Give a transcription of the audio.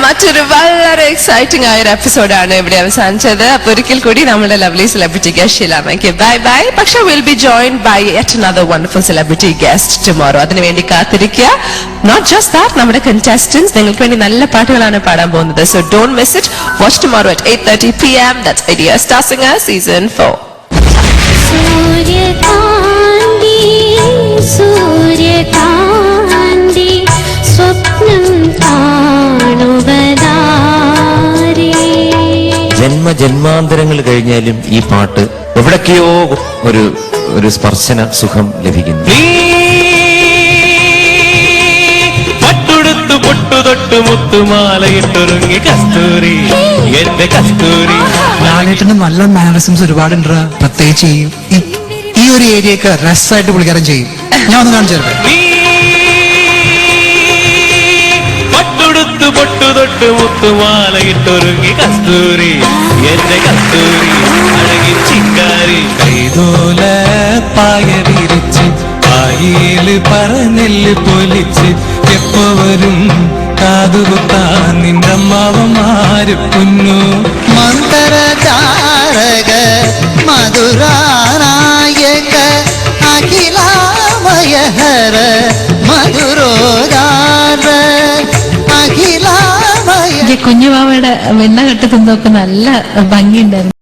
മറ്റൊരു വളരെ എക്സൈറ്റിംഗ് ആയ ഒരു എപ്പിസോഡാണ് ഇവിടെ അവസാനിച്ചത്. അപ്പൊ ഒരിക്കൽ കൂടി നമ്മുടെ ലവ്ലി സെലിബ്രിറ്റി ഗസ്റ്റ് ഷീലാമ്മയ്ക്ക് ബൈ ബൈ. പക്ഷെ will be joined by yet another wonderful celebrity guest tomorrow. അതിനുവേണ്ടി കാത്തിരിക്കുക. നോട്ട് ജസ്റ്റ് ദാറ്റ്, നമ്മുടെ കണ്ടസ്റ്റന്റ്സ് നിങ്ങൾക്ക് വേണ്ടി നല്ല പാട്ടുകളാണ് പാടാൻ പോകുന്നത്. So don't miss it. Watch tomorrow at 8:30 p.m. That's Idea Star Singer Season 4. സൂര്യകാന്തി സ്വപ്നം കാണുവതാരേ. ജന്മജന്മാന്തരങ്ങൾ കഴിഞ്ഞാലും ഈ പാട്ട് എവിടൊക്കെയോ ഒരു സ്പർശന സുഖം ലഭിക്കുന്നു. പട്ടുടുത്തു പൊട്ടുതൊട്ട് മുത്തുമാലയിട്ടൊരുങ്ങി കസ്തൂരി, എന്റെ കസ്തൂരി. ലാലേട്ടന് നല്ല മാനറിസംസ് ഒരുപാടുണ്ട്. പ്രത്യേകിച്ച് ഈ ഒരു ഏരിയയൊക്കെ രസമായിട്ട് പുള്ളിക്കാരൻ ചെയ്യും. ഞാൻ ഒന്ന് കാണിച്ചു തരട്ടെ. പട്ടുടുത്തു പൊട്ടുതൊട്ട് മുത്തുമാലയിട്ടൊരുങ്ങി കസ്തൂരി, എന്റെ കസ്തൂരി, അഴകി ചിങ്കാരി. കൈതോല പായ വിരിച്ച് പായയില് പറനെല്ല് പൊലിച്ച് എപ്പോ വരും കാതുകുത്താൻ നിന്റെ അമ്മാവന്മാര് പൊന്നു. മന്ത്രചാരക മധുരാനായക അഖിലാമയഹര മധുരോദാര അഖിലാമയ. കുഞ്ഞുമാവയുടെ വെണ്ണ കെട്ടുന്നതൊക്കെ നല്ല ഭംഗിയുണ്ടായിരുന്നു.